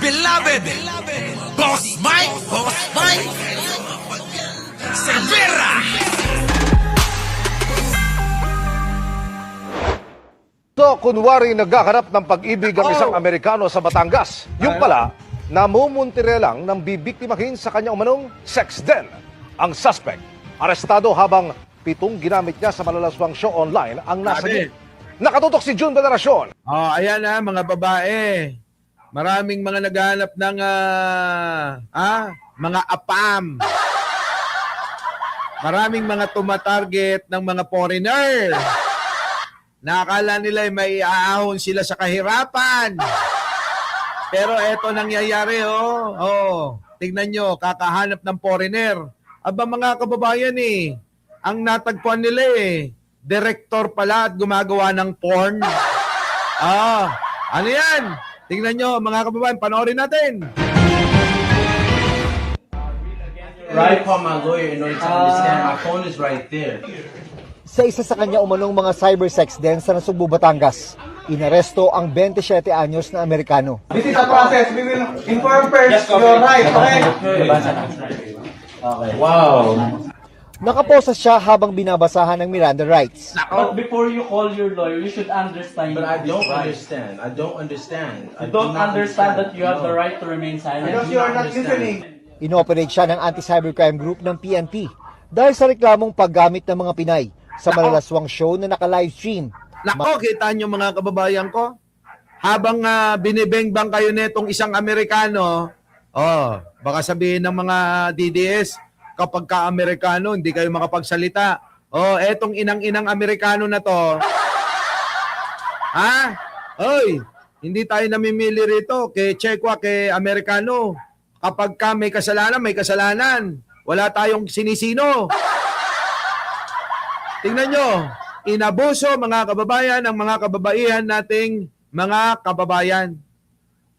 beloved Boss Mike Cervera. So, kunwari nagkakanap ng pag-ibig ang isang Amerikano sa Batangas. Yung pala, namumuntire lang ng bibiktimahin sa kanya umanong sex den. Ang suspect, arestado habang 7 ginamit niya sa malalaswang show online ang nasa niya. Nakatutok si June Veneracion. Ayan na, mga babae. Maraming mga naghahanap ng mga apam. Maraming mga tumatarget ng mga foreigner. Nakakala nila may aahon sila sa kahirapan. Pero eto nangyayari, tignan nyo, kakahanap ng foreigner. Aba mga kababayan ang natagpuan nila director pala at gumagawa ng porn. Ano yan? Tingnan nyo mga kababayan, panoorin natin. Right from my lawyer in order to understand. My phone is right there. Sa isa sa kanya umanong mga cybersex den sa Nasugbu, Batangas, inaresto ang 27 anyos na Amerikano. This is a process. We will inform first your right, okay? Wow. Nakaposas siya habang binabasahan ng Miranda rights. But before you call your lawyer, you should understand. But I this don't right. understand. I don't understand. You don't understand that you have the right to remain silent. Because you are not listening. Inoperate siya ng anti-cybercrime group ng PNP dahil sa reklamong paggamit ng mga Pinay sa malalaswang show na naka-livestream. Nako, kita nyo mga kababayan ko, habang binibengbang kayo netong isang Amerikano, baka sabihin ng mga DDS, kapag ka-Amerikano, hindi kayo makapagsalita. Etong inang-inang Amerikano na to, hindi tayo namimili rito kay Chekwa, kay Amerikano. Kapag ka may kasalanan, may kasalanan. Wala tayong sinisino. Tingnan nyo, inabuso mga kababayan ang mga kababaihan nating mga kababayan.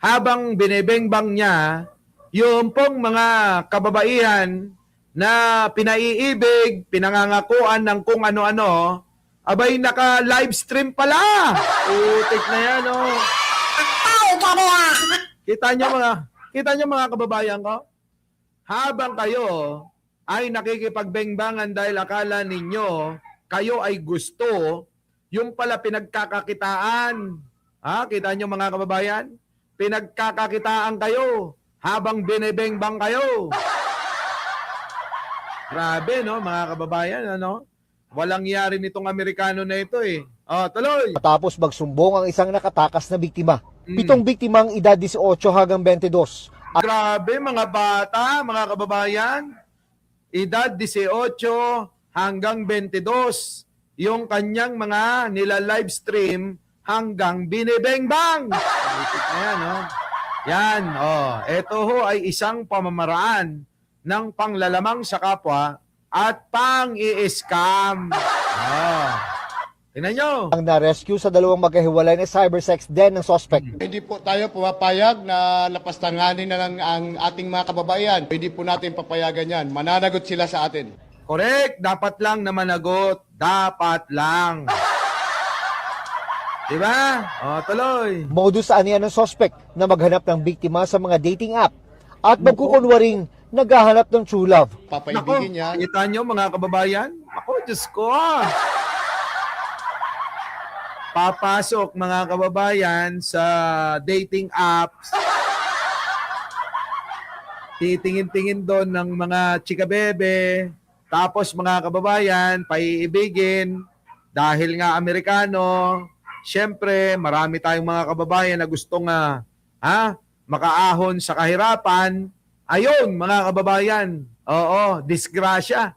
Habang binibengbang niya, yung pong mga kababaihan na pinaiibig, pinangangakuan ng kung ano-ano, abay naka-live stream pala. Utik na yan, Kita nyo mga kababayan ko? Habang kayo ay nakikipagbengangan dahil akala ninyo kayo ay gusto, yung pala pinagkakakitaan. Kita nyo mga kababayan? Pinagkakakitaan kayo habang binibengbang kayo. Grabe, no, mga kababayan, Walang yari nitong Amerikano na ito, tuloy. Matapos magsumbong ang isang nakatakas na biktima. 7 biktimang edad 18 hanggang 22. Grabe, mga bata, mga kababayan. Edad 18 hanggang 22. Yung kanyang mga nila-live stream hanggang binibengbang. Yan, Ito ay isang pamamaraan ng panglalamang sa kapwa at pang-i-scam. Tingnan nyo. Ang na-rescue sa dalawang magkahiwalay na cybersex den ng suspect. Hindi po tayo pumapayag na lapastanganin na lang ang ating mga kababaihan. Hindi po natin papayagan yan. Mananagot sila sa atin. Correct. Dapat lang na managot. Dapat lang. Diba? Tuloy. Modus aniya ng suspect na maghanap ng biktima sa mga dating app at magkukunwaring naghahanap ng true love. Papaibigin niya. Kita nyo mga kababayan? Ako, Diyos ko. Papasok mga kababayan sa dating apps. Titingin-tingin doon ng mga chika bebe. Tapos mga kababayan, paiibigin. Dahil nga Amerikano, syempre marami tayong mga kababayan na gustong makaahon sa kahirapan. Ayun mga kababayan, disgrasya.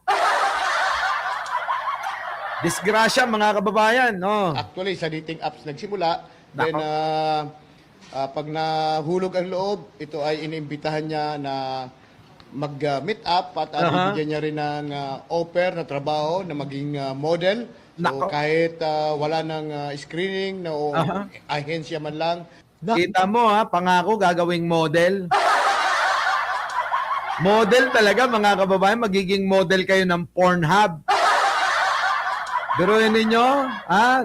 Disgrasya mga kababayan, Actually, sa dating apps nagsimula. Then, pag nahulog ang loob, ito ay inimbitahan niya na mag-meet up at bibigyan niya rin ng offer na trabaho na maging model. So, kahit wala ng screening o ahensya man lang. Kita mo pangako gagawing model. Model talaga mga kababayan, magiging model kayo ng Pornhub. Biruin ninyo,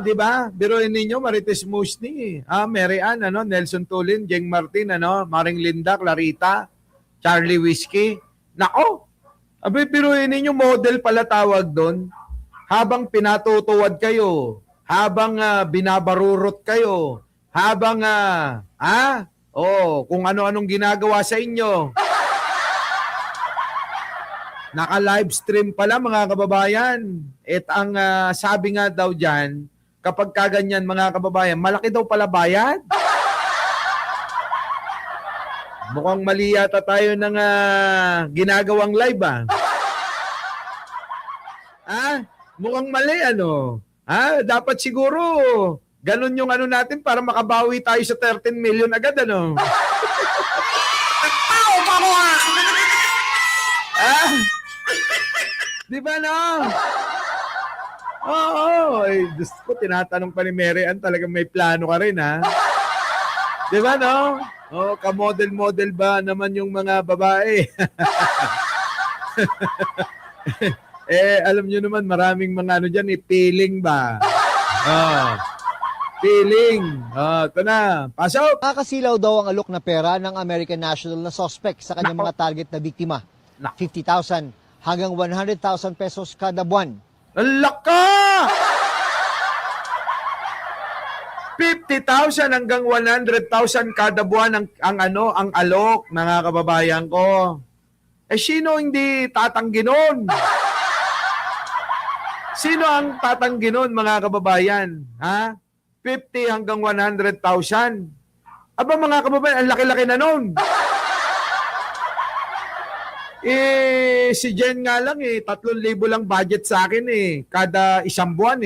di ba? Biruin ninyo, Marites Musni, Mary Ann, Nelson Tulin, Jeng Martin, Maring Linda, Clarita, Charlie Whiskey. Nako, biruin ninyo, model pala tawag doon. Habang pinatutuwad kayo, habang binabarurot kayo, habang, kung ano-anong ginagawa sa inyo. Naka-live stream pala mga kababayan. At ang sabi nga daw dyan, kapag kaganyan mga kababayan, malaki daw pala bayad. Mukhang mali yata tayo ng ginagawang live mukhang mali dapat siguro ganun yung natin para makabawi tayo sa 13 million agad Di ba Oo. Diyos ko, tinatanong pa ni Mary Ann, talagang may plano ka rin, Di ba, ka-model-model ba naman yung mga babae? Alam nyo naman, maraming mga dyan, feeling ba? Feeling. Ito na. Pasok! Nakakasilaw daw ang alok na pera ng American National na suspect sa kanyang mga target na biktima. 50,000 hanggang 100,000 pesos kada buwan. Ang laka! 50,000 hanggang 100,000 kada buwan ang alok, mga kababayan ko. Sino hindi tatanggi nun? Sino ang tatanggi nun, mga kababayan? 50 hanggang 100,000. Aba, mga kababayan, ang laki-laki na nun. Si Jen nga lang 3,000 lang budget sa akin kada isang buwan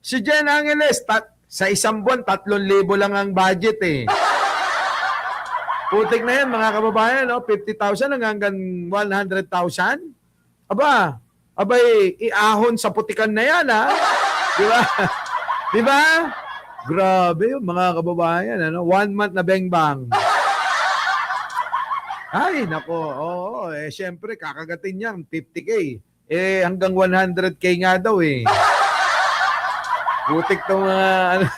Si Jen Angeles, sa isang buwan 3,000 lang ang budget Putik na yan mga kababayan, 50,000 hanggang 100,000. Abay, iahon sa putikan na yan Di ba? Di ba? Grabe yung mga kababayan. 1 month na bang-bang. Ay, nako. Siyempre, kakagatin niyan. 50K. Hanggang 100K nga daw Putik tong mga...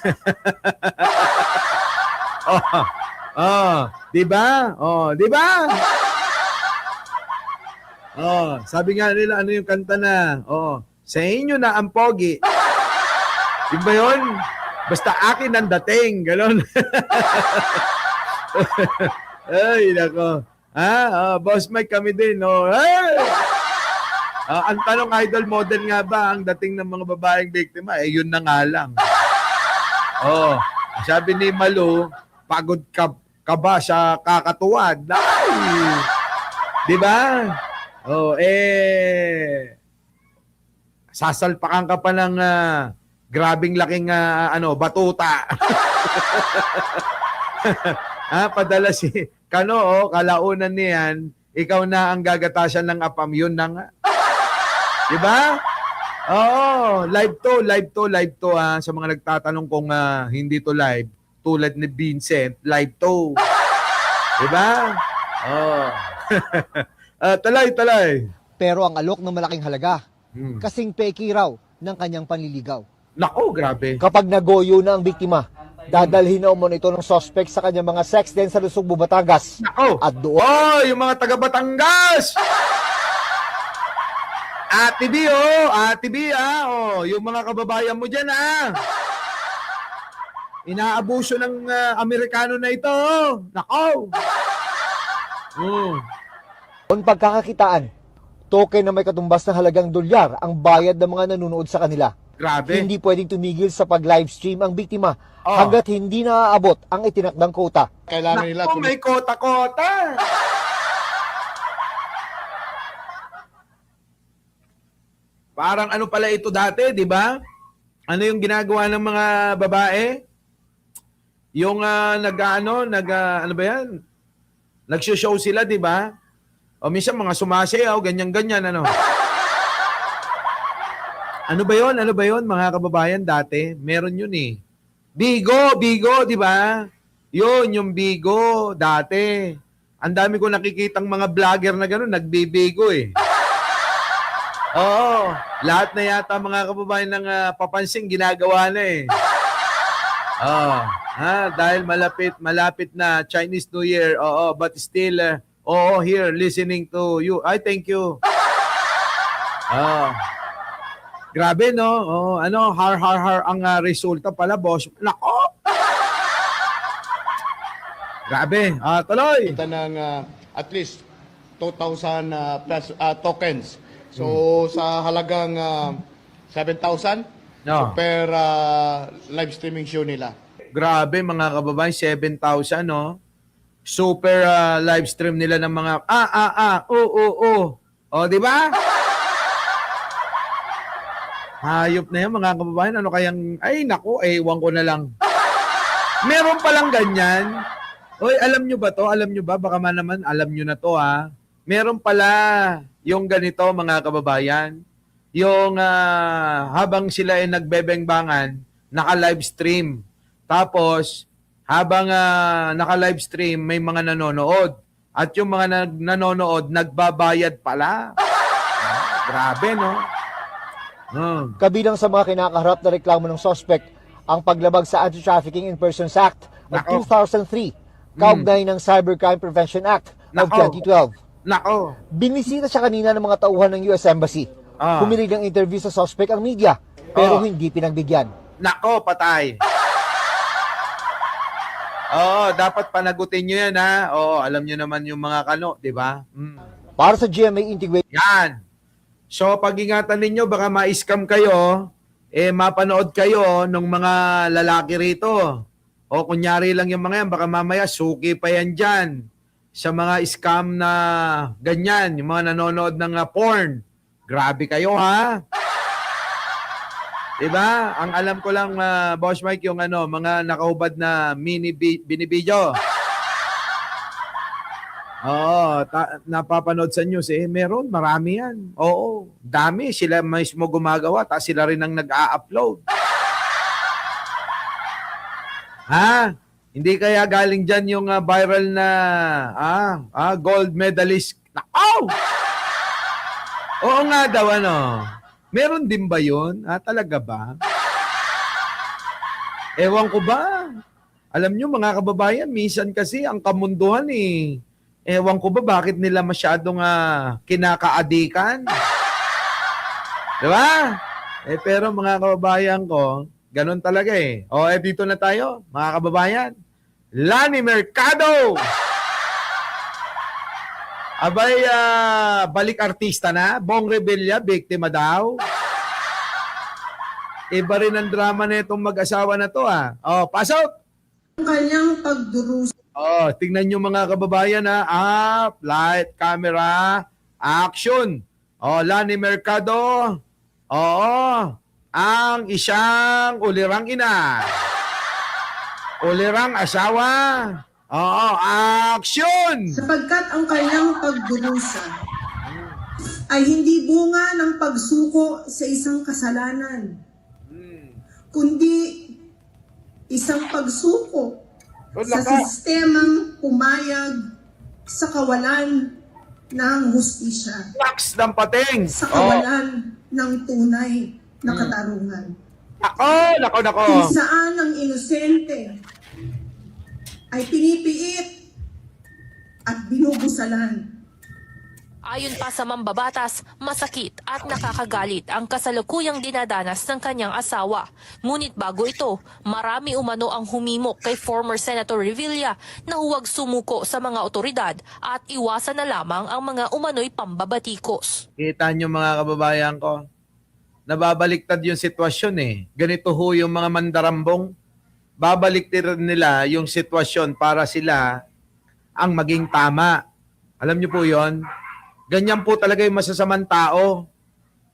di ba? Di ba? Sabi nga nila, ano yung kanta na? Sa inyo na ang pogi. Yung ba yun? Basta akin ang dating. Ganon. Ay, nako. Boss Mike kami din. Ang tanong, idol model nga ba ang dating ng mga babaeng biktima? Yun na nga lang. Sabi ni Malu, pagod ka ba sa kakatuwad? Ay! Di ba? Sasalpakan ka pa ng grabing laking batuta. Padala si Kano, kalaunan niyan, ikaw na ang gagatasan ng apam. Yun na nga. Diba? Live to sa mga nagtatanong kung hindi to live. Tulad ni Vincent, live to. Diba? Talay. Pero ang alok ng malaking halaga, kasing peki raw ng kanyang panliligaw. Nako, grabe. Kapag nagoyo na ang biktima, dadalhin na umano ito ng suspect sa kanyang mga sex den sa Lusog, Batangas. Nako. At doon, yung mga taga Batangas! Ate B, yung mga kababayan mo dyan, Inaabuso ng Amerikano na ito, Nako. Ang pagkakakitaan, token na may katumbas ng halagang $1 ang bayad ng mga nanonood sa kanila. Grabe. Hindi pwedeng tumigil sa pag-livestream ang biktima hanggat hindi naaabot ang itinakdang quota. Kailangan nila may kota-kota. Parang ano pala ito dati, di ba? Ano yung ginagawa ng mga babae? Yung ano ba yan? Nagsho-show sila, di ba? O minsan mga sumasayaw, ganyan-ganyan, Ano ba yon mga kababayan dati? Meron yun Bigo, di ba? Yun, yung bigo, dati. Ang dami ko nakikitang mga vlogger na gano'n, nagbibigo eh. Oo, lahat na yata mga kababayan ng papansin, ginagawa na eh. Oo, dahil malapit na Chinese New Year, oo, but still, here, listening to you. Ay, thank you. Grabe, no? Har ang resulta pala, boss. Nako! Grabe. Tuloy. Kita ng at least 2,000 plus tokens. So sa halagang 7,000 No. per live streaming show nila. Grabe, mga kababayan, 7,000, no? Super live stream nila ng mga di ba? Hayop na yan, mga kababayan. Ano kayang, ay, naku, ewan ko na lang. Meron palang ganyan. Oy, alam nyo ba to? Alam nyo ba? Baka man naman, alam nyo na to, ha? Meron pala yung ganito, mga kababayan. Yung habang sila ay nagbebengbangan, naka-live stream. Tapos, habang naka-live stream, may mga nanonood. At yung mga nanonood, nagbabayad pala. Grabe, no? Kabilang sa mga kinakaharap na reklamo ng suspect ang paglabag sa Anti-Trafficking in Persons Act of Nako. 2003, kaugnay ng Cybercrime Prevention Act of Nako. 2012. Nako. Binisita siya kanina ng mga tauhan ng US Embassy. Humilig ng interview sa suspect ang media, pero hindi pinagbigyan. Nako, patay. Oo, dapat panagutin nyo yan, ha? Oo, alam nyo naman yung mga kano, di ba? Para sa GMA Integrated Yan. So, pag-ingatan ninyo, baka ma-scam kayo, mapanood kayo ng mga lalaki rito. O kunyari lang yung mga yan, baka mamaya suki pa yan dyan sa mga scam na ganyan, yung mga nanonood ng porn. Grabe kayo, ha? Diba? Ang alam ko lang, Boss Mike, yung mga nakahubad na binibidyo. Oo, napapanood sa news, meron, marami yan. Oo, dami. Sila mismo gumagawa, tapos sila rin ang nag-a-upload. Ha? Hindi kaya galing dyan yung viral na gold medalist. Nako! Oo nga daw, meron din ba yun? Talaga ba? Ewan ko ba? Alam nyo, mga kababayan, minsan kasi ang kamunduhan ewan ko ba bakit nila masyadong kinakaadikan? Diba? Pero mga kababayan ko, ganun talaga dito na tayo, mga kababayan. Lani Mercado! Abay, balik artista na. Bong Revilla, biktima daw. Iba rin ang drama na itong mag-asawa na to, pasok! Ang kanyang pagdurusa. Tingnan nyo mga kababayan, light, camera, action. Lani Mercado. Ang isang ulirang ina. Ulirang asawa. Action! Sapagkat ang kanyang pagdurusa ay hindi bunga ng pagsuko sa isang kasalanan, kundi isang pagsuko sa sistemang pumayag sa kawalan ng hustisya, Lax ng pating. sa kawalan ng tunay na katarungan. Nako. Kung saan ang inosente ay pinipiit at binubusalan. Ayon pa sa mambabatas, masakit at nakakagalit ang kasalukuyang dinadanas ng kanyang asawa. Ngunit bago ito, marami umano ang humimok kay former Senator Revilla na huwag sumuko sa mga otoridad at iwasan na lamang ang mga umano'y pambabatikos. Kita nyo mga kababayan ko, nababaliktad yung sitwasyon Ganito ho yung mga mandarambong. Babaliktad nila yung sitwasyon para sila ang maging tama. Alam nyo po yon? Ganyan po talaga yung masasamang tao.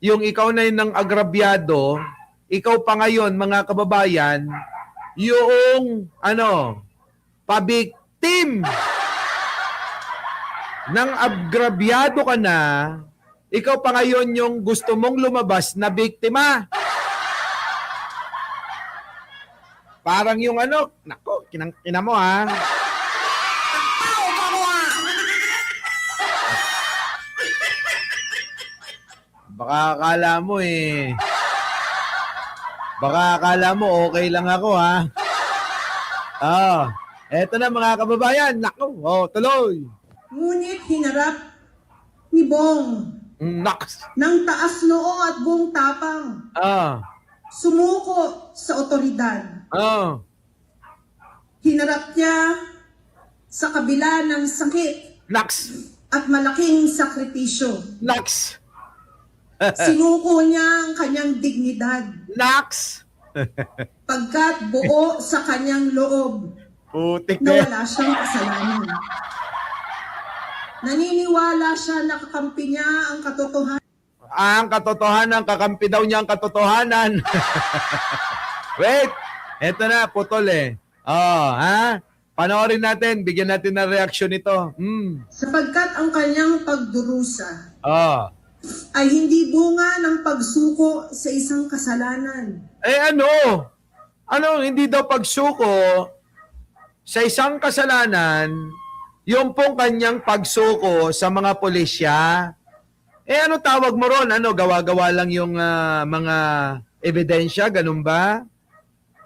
Yung ikaw na yun ng agrabyado, ikaw pa ngayon, mga kababayan, yung, pabiktim ng agrabyado ka na, ikaw pa ngayon yung gusto mong lumabas na biktima. Parang yung ano, nako, ina mo ha. Baka akala mo Baka akala mo okay lang ako ha. Eto na mga kababayan. Nako, tuloy. Ngunit hinarap ni Bong Naks. ng taas noo at buong tapang. Sumuko sa otoridad. Hinarap niya sa kabila ng sakit Naks. at malaking sakripisyo. Naks. Sinuko niya ang kanyang dignidad Naks. pagkat buo sa kanyang loob Putik na na yan. wala siyang kasalanan. Naniniwala siya na kakampi niya ang katotohanan. Ang katotohanan, kakampi daw niya ang katotohanan. Wait, eto na, putol Panoorin natin, bigyan natin ng reaksyon ito. Sapagkat ang kanyang pagdurusa Oh. ay hindi bunga ng pagsuko sa isang kasalanan. Ano, hindi daw pagsuko sa isang kasalanan, yung pong kanyang pagsuko sa mga pulisya. Ano tawag mo ron? Ano, gawa-gawa lang yung mga ebidensya, ganun ba?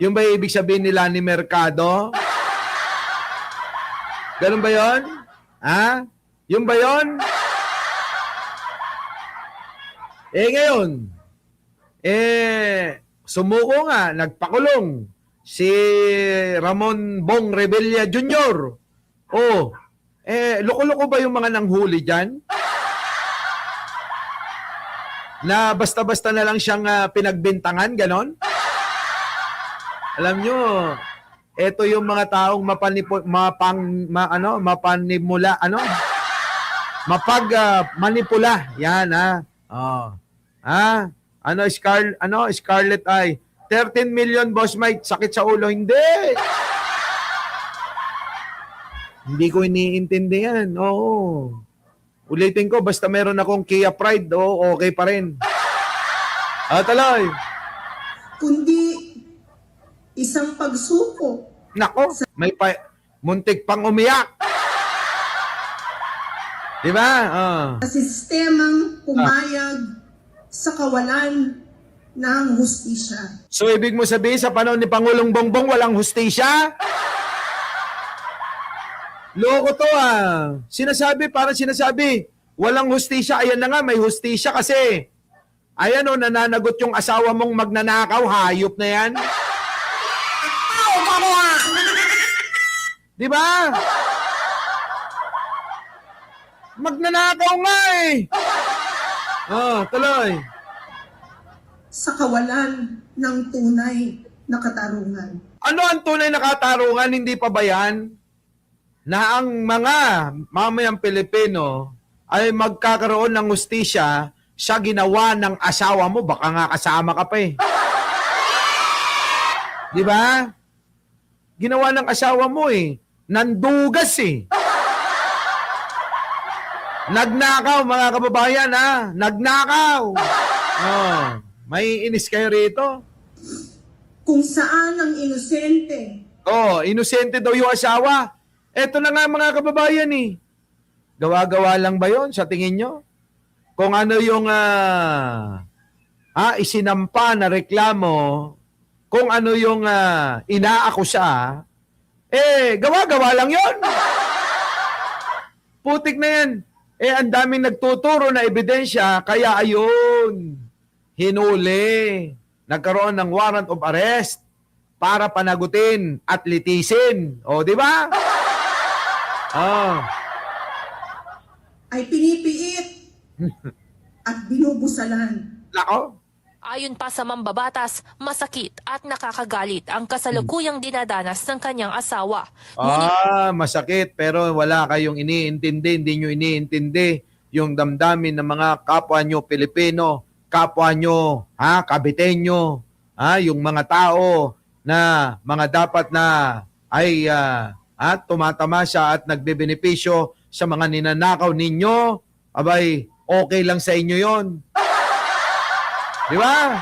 Yung ba ibig sabihin nila ni Mercado? Ganun ba yon? Yung ba yon? Ngayon, sumuko nga, nagpakulong si Ramon Bong Revilla Jr. Loko-loko ba yung mga nanghuli dyan? Na basta-basta na lang siyang pinagbintangan, ganon? Alam nyo, eto yung mga taong manipula. Yan, Scarlet Eye. 13 million, Boss Mike, sakit sa ulo. Hindi ko iniintindi yan. Oo. Ulitin ko, basta meron akong Kia Pride, okay pa rin. Tuloy. Kundi isang pagsuko Nako, muntik pang umiyak. Di ba? sa sistemang pumayag sa kawalan ng hustisya. So, ibig mo sabihin, sa panahon ni Pangulong Bongbong, walang hustisya? Loko to Sinasabi, walang hustisya. Ayan na nga, may hustisya kasi. Ayan nananagot yung asawa mong magnanakaw. Hayop na yan. Di ba? Magnanakaw nga tuloy. Sa kawalan ng tunay na katarungan. Ano ang tunay na katarungan? Hindi pa ba yan? Na ang mga mamayang Pilipino ay magkakaroon ng hustisya sa ginawa ng asawa mo. Baka nga kasama ka pa Di ba? Ginawa ng asawa mo nandugas Nagnakaw, mga kababayan Nagnakaw. May inis kayo rito? Kung saan ang inosente. Inosente daw yung asawa. Eto na nga mga kababayan Gawa-gawa lang ba yon sa tingin nyo? Kung ano yung isinampa na reklamo, kung ano yung inaakusa, gawa-gawa lang yon. Putik na yan. Ang daming nagtuturo na ebidensya, kaya ayun, hinuli. Nagkaroon ng warrant of arrest para panagutin at litisin. Di ba? Ay pinipiit at binubusalan. Nako. Ayon pa sa mambabatas, masakit at nakakagalit ang kasalukuyang dinadanas ng kanyang asawa. Masakit pero wala kayong iniintindi, hindi nyo iniintindi yung damdamin ng mga kapwa nyo Pilipino, kapwa nyo, Kabitenyo, yung mga tao na mga dapat na ay tumatamasa at nagbebenepisyo sa mga ninanakaw ninyo. Abay, okay lang sa inyo yon. Di ba?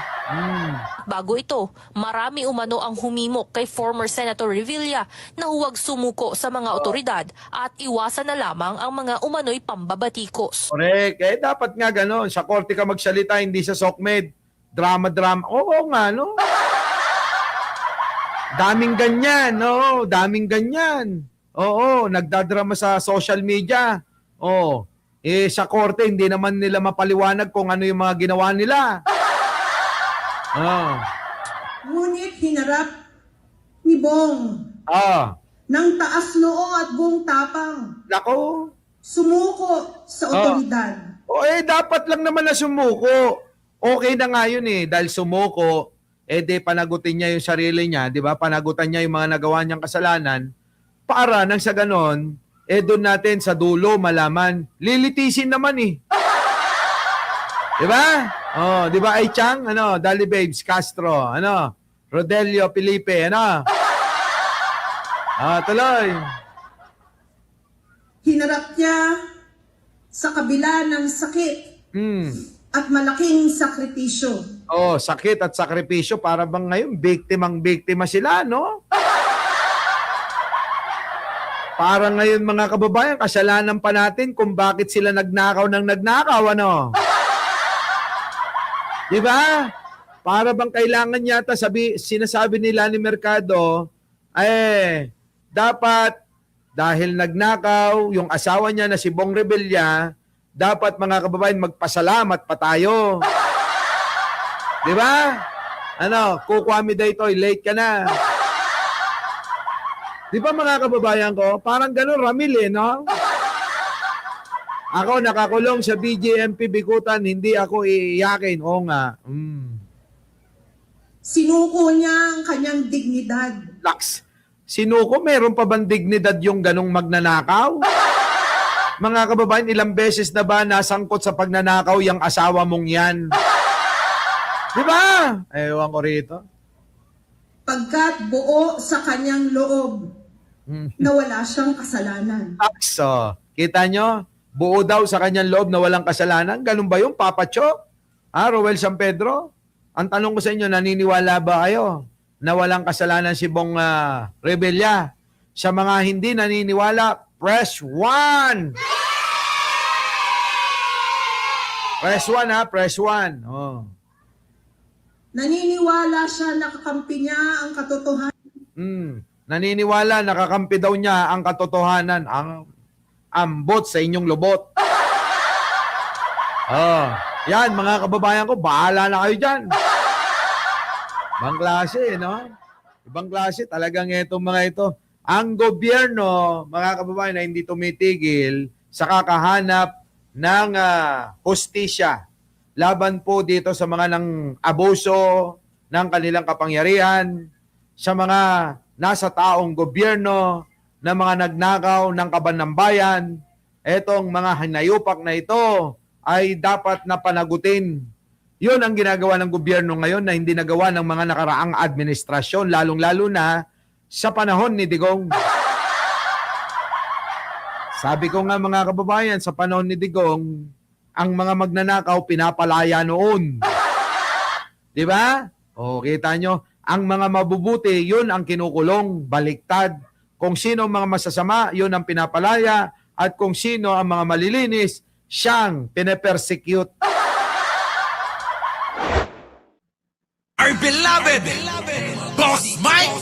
Bago ito, marami umano ang humimok kay former Senator Revilla na huwag sumuko sa mga otoridad at iwasan na lamang ang mga umano'y pambabatikos. Correct. Eh, dapat nga gano'n. Sa korte ka magsalita, hindi sa SOCMED. Drama-drama. Oo nga, no? Daming ganyan, no? Daming ganyan. Oo, nagdadrama sa social media. Oo. Eh, sa korte, hindi naman nila mapaliwanag kung ano yung mga ginawa nila. Ngunit hinarap ni Bong ng taas noo at buong tapang. Nako. Sumuko sa otoridad. Dapat lang naman na sumuko. Okay na nga yun dahil sumuko, di panagutin niya yung sarili niya, di ba? Panagutan niya yung mga nagawa niyang kasalanan para nang sa ganon, doon natin sa dulo malaman, lilitisin naman Di ba? Di ba ay Chang, Dali Babes, Castro, Rodelio Felipe, tuloy. Hinarap niya sa kabila ng sakit at malaking sakripisyo. Sakit at sakripisyo para bang ngayon biktima sila, no? Para ngayon mga kababayan, kasalanan pa natin kung bakit sila nagnakaw, Di ba? Para bang kailangan yata sinasabi nila ni Mercado, dapat dahil nagnakaw yung asawa niya na si Bong Revilla, dapat mga kababayan magpasalamat pa tayo. Di ba? Kukwami daytoy, late ka na. Di ba mga kababayan ko? Parang ganun, Ramil no? Ako nakakulong sa BJMP Bikutan, hindi ako iiyakin. Oo nga. Sinuko niya ang kanyang dignidad. Laks. Sinuko, meron pa bang dignidad yung ganong magnanakaw? Mga kababayan, ilang beses na ba nasangkot sa pagnanakaw yung asawa mong yan? Di ba? Ewan ko rito. Pagkat buo sa kanyang loob na wala siyang kasalanan. So, kita nyo? Buo daw sa kanyang loob na walang kasalanan. Ganun ba yung Papa Cho? Roel San Pedro? Ang tanong ko sa inyo, naniniwala ba kayo na walang kasalanan si Bong Revilla? Sa mga hindi naniniwala, press 1! Press 1 press 1. Naniniwala siya na kakampi niya ang katotohanan. Naniniwala, nakakampi daw niya ang katotohanan, ang ambot sa inyong lubot. Yan, mga kababayan ko, bahala na kayo dyan. Ibang klase, no? Ibang klase, talagang itong mga ito. Ang gobyerno, mga kababayan, na hindi tumitigil sa kakahanap ng hustisya laban po dito sa mga nang abuso ng kanilang kapangyarihan, sa mga nasa taong gobyerno, na mga nagnakaw ng kaban ng bayan. Etong mga hinayupak na ito ay dapat na panagutin. Yun ang ginagawa ng gobyerno ngayon na hindi nagawa ng mga nakaraang administrasyon, lalong-lalo na sa panahon ni Digong. Sabi ko nga mga kababayan, sa panahon ni Digong, ang mga magnanakaw pinapalaya noon. Di ba? Kita nyo, ang mga mabubuti, yun ang kinukulong, baliktad. Kung sino ang mga masasama, yun ang pinapalaya. At kung sino ang mga malilinis, siyang pinapersecute. Our beloved Boss Mike